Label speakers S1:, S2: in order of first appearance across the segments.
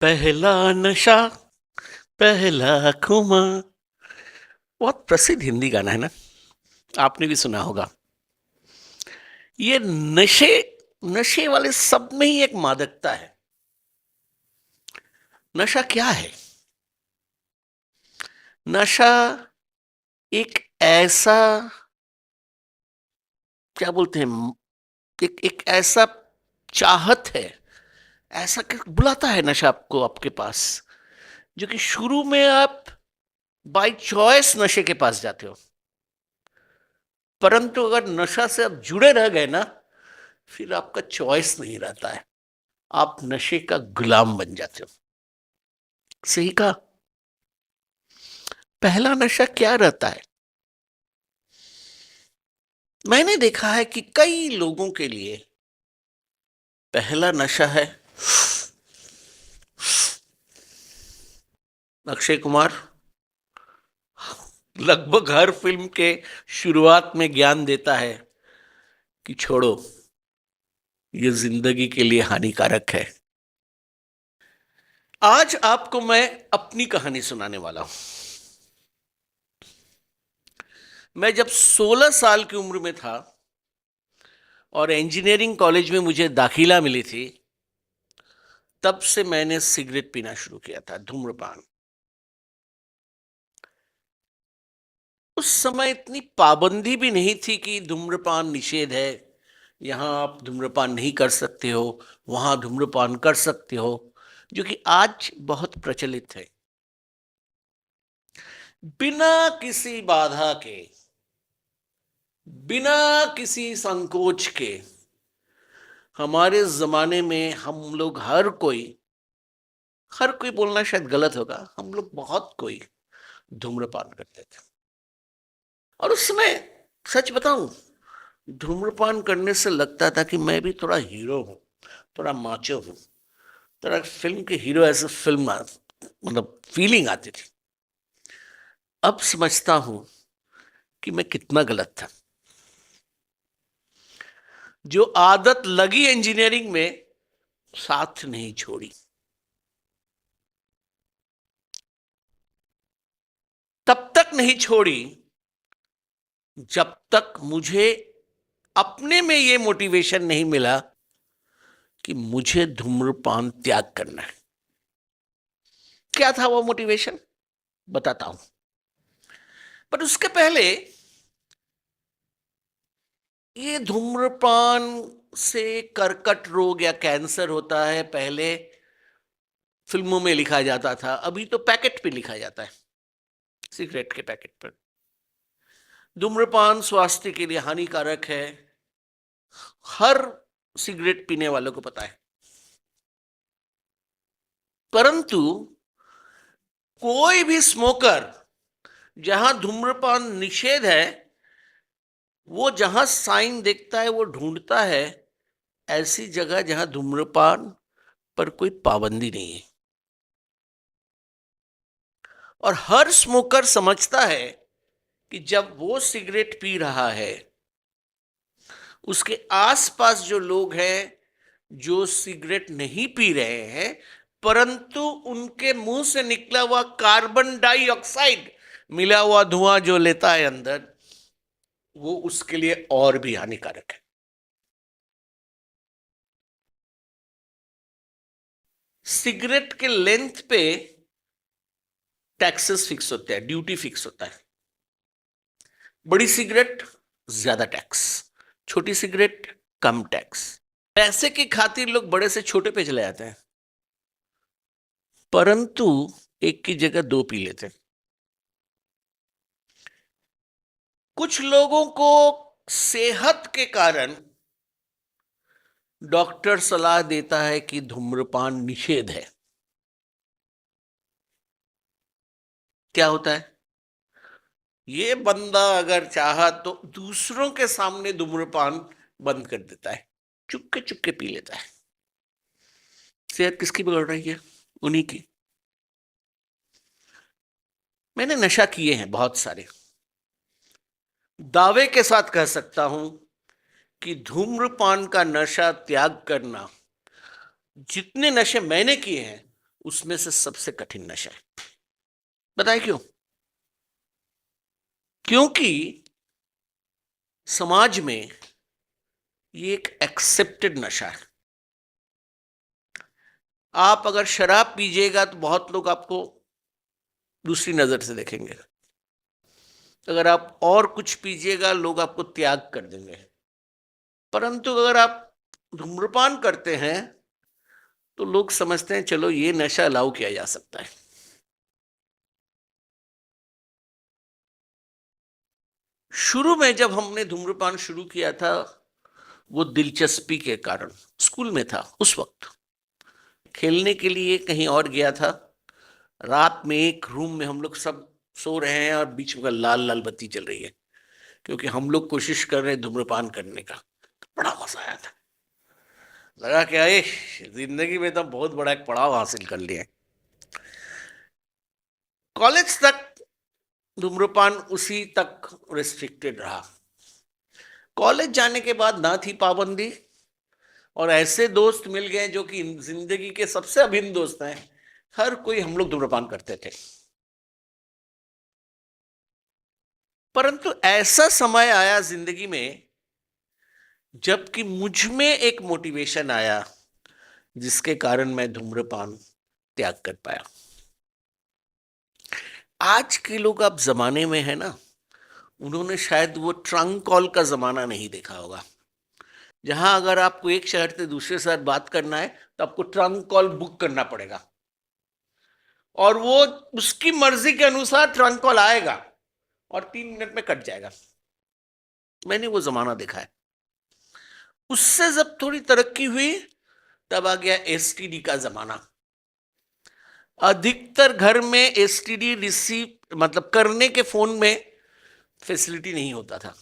S1: पहला नशा पहला खुमार। बहुत प्रसिद्ध हिंदी गाना है ना। आपने भी सुना होगा। ये नशे नशे वाले सब में ही एक मादकता है। नशा क्या है? नशा एक ऐसा, क्या बोलते हैं, एक एक ऐसा चाहत है। ऐसा बुलाता है नशा आपको आपके पास, जो कि शुरू में आप बाय चॉइस नशे के पास जाते हो। परंतु अगर नशा से आप जुड़े रह गए ना, फिर आपका चॉइस नहीं रहता है। आप नशे का गुलाम बन जाते हो। सही कहा। पहला नशा क्या रहता है? मैंने देखा है कि कई लोगों के लिए पहला नशा है अक्षय कुमार। लगभग हर फिल्म के शुरुआत में ज्ञान देता है कि छोड़ो, ये जिंदगी के लिए हानिकारक है। आज आपको मैं अपनी कहानी सुनाने वाला हूं। मैं जब 16 साल की उम्र में था और इंजीनियरिंग कॉलेज में मुझे दाखिला मिली थी, तब से मैंने सिगरेट पीना शुरू किया था, धूम्रपान। उस समय इतनी पाबंदी भी नहीं थी कि धूम्रपान निषेध है, यहाँ आप धूम्रपान नहीं कर सकते हो, वहां धूम्रपान कर सकते हो, जो कि आज बहुत प्रचलित है। बिना किसी बाधा के, बिना किसी संकोच के, हमारे जमाने में हम लोग हर कोई बोलना शायद गलत होगा, हम लोग बहुत कोई धूम्रपान करते थे। और उस समय, सच बताऊं, धूम्रपान करने से लगता था कि मैं भी थोड़ा हीरो हूं, थोड़ा माचो हूं, थोड़ा फिल्म के हीरो ऐसे फिल्म मतलब फीलिंग आती थी। अब समझता हूं कि मैं कितना गलत था। जो आदत लगी इंजीनियरिंग में, साथ नहीं छोड़ी। तब तक नहीं छोड़ी जब तक मुझे अपने में ये मोटिवेशन नहीं मिला कि मुझे धूम्रपान त्याग करना है। क्या था वो मोटिवेशन, बताता हूं। पर उसके पहले, ये धूम्रपान से कर्कट रोग या कैंसर होता है, पहले फिल्मों में लिखा जाता था, अभी तो पैकेट पे लिखा जाता है, सिगरेट के पैकेट पर। धूम्रपान स्वास्थ्य के लिए हानिकारक है, हर सिगरेट पीने वालों को पता है। परंतु कोई भी स्मोकर, जहां धूम्रपान निषेध है, वो जहां साइन देखता है वो ढूंढता है ऐसी जगह जहां धूम्रपान पर कोई पाबंदी नहीं है। और हर स्मोकर समझता है कि जब वो सिगरेट पी रहा है, उसके आसपास जो लोग हैं जो सिगरेट नहीं पी रहे हैं, परंतु उनके मुंह से निकला हुआ कार्बन डाइऑक्साइड मिला हुआ धुआं जो लेता है अंदर, वो उसके लिए और भी हानिकारक है। सिगरेट के लेंथ पे टैक्सेस फिक्स होते हैं, ड्यूटी फिक्स होता है। बड़ी सिगरेट ज्यादा टैक्स, छोटी सिगरेट कम टैक्स। पैसे की खातिर लोग बड़े से छोटे पे चले जाते हैं, परंतु एक की जगह दो पी लेते हैं। कुछ लोगों को सेहत के कारण डॉक्टर सलाह देता है कि धूम्रपान निषेध है। क्या होता है, ये बंदा अगर चाहा तो दूसरों के सामने धूम्रपान बंद कर देता है, चुपके चुपके पी लेता है। सेहत किसकी बिगड़ रही है? उन्हीं की। मैंने नशा किए हैं बहुत सारे। दावे के साथ कह सकता हूं कि धूम्रपान का नशा त्याग करना, जितने नशे मैंने किए हैं उसमें से सबसे कठिन नशा है। बताए क्यों? क्योंकि समाज में ये एक एक्सेप्टेड नशा है। आप अगर शराब पीजिएगा तो बहुत लोग आपको दूसरी नजर से देखेंगे। अगर आप और कुछ पीजिएगा लोग आपको त्याग कर देंगे। परंतु अगर आप धूम्रपान करते हैं तो लोग समझते हैं चलो ये नशा अलाउ किया जा सकता है। शुरू में जब हमने धूम्रपान शुरू किया था वो दिलचस्पी के कारण, स्कूल में था उस वक्त, खेलने के लिए कहीं और गया था। रात में एक रूम में हम लोग सब सो रहे हैं और बीच में लाल लाल बत्ती जल रही है, क्योंकि हम लोग कोशिश कर रहे हैं धूम्रपान करने का। बड़ा मजा आया था। लगा क्या ये जिंदगी में तो बहुत बड़ा एक पड़ाव हासिल कर लिया है। कॉलेज तक धूम्रपान उसी तक रिस्ट्रिक्टेड रहा। कॉलेज जाने के बाद ना थी पाबंदी, और ऐसे दोस्त मिल गए जो कि जिंदगी के सबसे अभिन्न दोस्त हैं। हर कोई हम लोग धूम्रपान करते थे। परंतु ऐसा समय आया जिंदगी में जबकि मुझ में एक मोटिवेशन आया जिसके कारण मैं धूम्रपान त्याग कर पाया। आज के लोग आप जमाने में है ना, उन्होंने शायद वो ट्रंक कॉल का जमाना नहीं देखा होगा, जहां अगर आपको एक शहर से दूसरे शहर बात करना है तो आपको ट्रंक कॉल बुक करना पड़ेगा, और वो उसकी मर्जी के अनुसार ट्रंक कॉल आएगा और 3 मिनट में कट जाएगा। मैंने वो जमाना देखा है। उससे जब थोड़ी तरक्की हुई तब आ गया एसटीडी का जमाना। अधिकतर घर में एसटीडी रिसीव मतलब करने के फोन में फैसिलिटी नहीं होता था।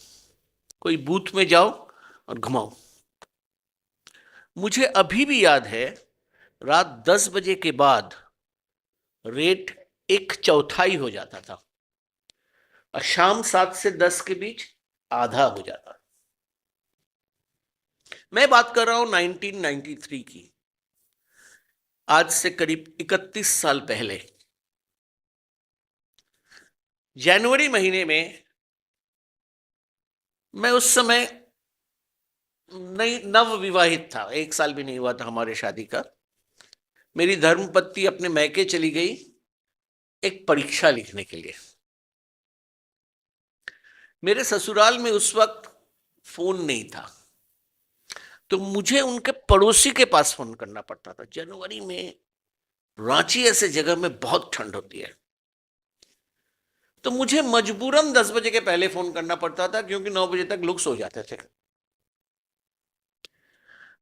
S1: कोई बूथ में जाओ और घुमाओ। मुझे अभी भी याद है, रात 10 बजे के बाद रेट 1/4 हो जाता था और शाम 7 से 10 के बीच आधा हो जाता। मैं बात कर रहा हूं 1993 की, आज से करीब 31 साल पहले। जनवरी महीने में मैं उस समय नई नव विवाहित था, 1 साल भी नहीं हुआ था हमारे शादी का। मेरी धर्मपत्नी अपने मैके चली गई एक परीक्षा लिखने के लिए। मेरे ससुराल में उस वक्त फोन नहीं था, तो मुझे उनके पड़ोसी के पास फोन करना पड़ता था। जनवरी में रांची ऐसे जगह में बहुत ठंड होती है, तो मुझे मजबूरन 10 बजे के पहले फोन करना पड़ता था, क्योंकि 9 बजे तक लोग सो जाते थे।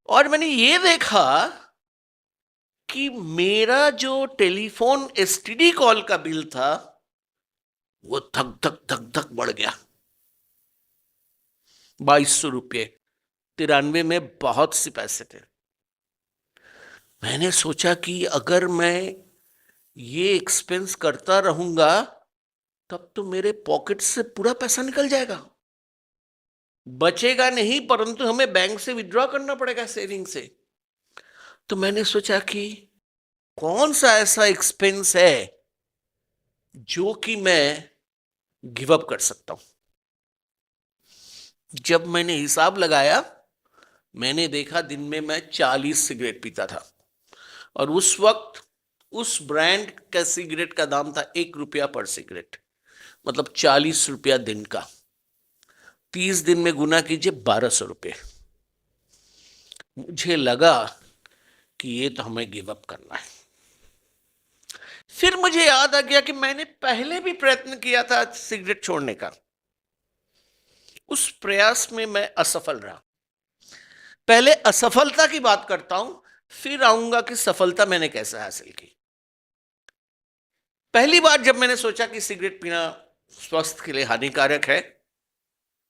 S1: और मैंने ये देखा कि मेरा जो टेलीफोन एसटीडी कॉल का बिल था वो धक धक धक धक बढ़ गया। 2200 रुपये। 93 में बहुत से पैसे थे। मैंने सोचा कि अगर मैं ये एक्सपेंस करता रहूंगा तब तो मेरे पॉकेट से पूरा पैसा निकल जाएगा, बचेगा नहीं, परंतु हमें बैंक से विड्रॉ करना पड़ेगा सेविंग से। तो मैंने सोचा कि कौन सा ऐसा एक्सपेंस है जो कि मैं गिव अप कर सकता हूं। जब मैंने हिसाब लगाया, मैंने देखा दिन में मैं 40 सिगरेट पीता था, और उस वक्त उस ब्रांड का सिगरेट का दाम था 1 रुपया पर सिगरेट, मतलब 40 रुपया दिन का। 30 दिन में गुना कीजिए 1200 रुपये। मुझे लगा कि ये तो हमें गिव अप करना है। फिर मुझे याद आ गया कि मैंने पहले भी प्रयत्न किया था सिगरेट छोड़ने का। उस प्रयास में मैं असफल रहा। पहले असफलता की बात करता हूं, फिर आऊंगा कि सफलता मैंने कैसे हासिल की। पहली बार जब मैंने सोचा कि सिगरेट पीना स्वास्थ्य के लिए हानिकारक है,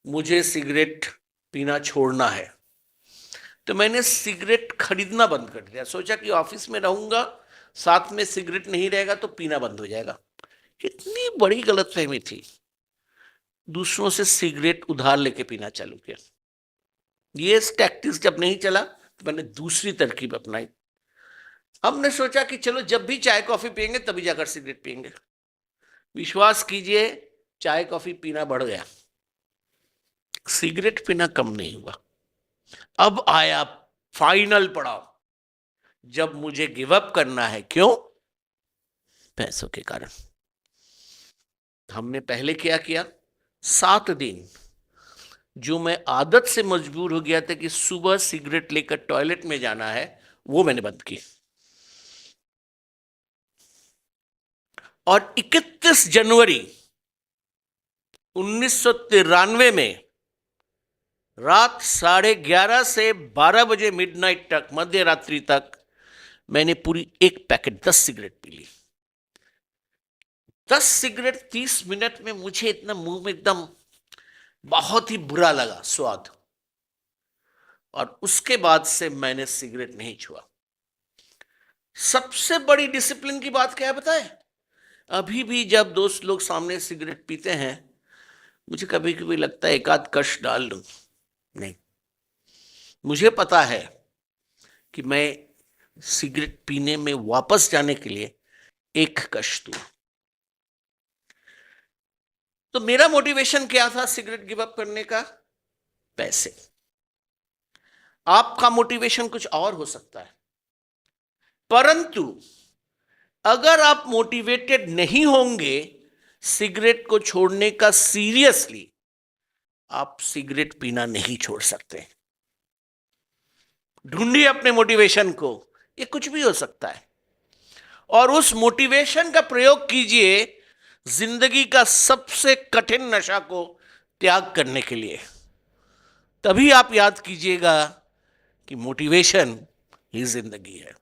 S1: मुझे सिगरेट पीना छोड़ना है, तो मैंने सिगरेट खरीदना बंद कर दिया। सोचा कि ऑफिस में रहूंगा, साथ में सिगरेट नहीं रहेगा तो पीना बंद हो जाएगा। इतनी बड़ी गलतफहमी थी। दूसरों से सिगरेट उधार लेके पीना चालू किया। ये टैक्टिक्स जब नहीं चला तो मैंने दूसरी तरकीब अपनाई। हमने सोचा कि चलो जब भी चाय कॉफी पियेंगे तभी जाकर सिगरेट पियेंगे। विश्वास कीजिए, चाय कॉफी पीना बढ़ गया, सिगरेट पीना कम नहीं हुआ। अब आया फाइनल पड़ाव, जब मुझे गिव अप करना है। क्यों? पैसों के कारण। हमने पहले क्या किया, 7 दिन जो मैं आदत से मजबूर हो गया था कि सुबह सिगरेट लेकर टॉयलेट में जाना है, वो मैंने बंद की। और 31 जनवरी 1993 में रात 11:30 से 12 बजे मिडनाइट तक, मध्य रात्रि तक, मैंने पूरी एक पैकेट 10 सिगरेट पी ली। 10 सिगरेट 30 मिनट में मुझे इतना मुंह में एकदम बहुत ही बुरा लगा स्वाद, और उसके बाद से मैंने सिगरेट नहीं छुआ। सबसे बड़ी डिसिप्लिन की बात क्या है बताए? अभी भी जब दोस्त लोग सामने सिगरेट पीते हैं, मुझे कभी कभी लगता है एक आध कश डाल लूं। नहीं, मुझे पता है कि मैं सिगरेट पीने में वापस जाने के लिए एक कश दूं। तो मेरा मोटिवेशन क्या था सिगरेट गिव अप करने का? पैसे। आपका मोटिवेशन कुछ और हो सकता है, परंतु अगर आप मोटिवेटेड नहीं होंगे सिगरेट को छोड़ने का सीरियसली, आप सिगरेट पीना नहीं छोड़ सकते। ढूंढिए अपने मोटिवेशन को, ये कुछ भी हो सकता है, और उस मोटिवेशन का प्रयोग कीजिए जिंदगी का सबसे कठिन नशा को त्याग करने के लिए। तभी आप याद कीजिएगा कि मोटिवेशन ही जिंदगी है।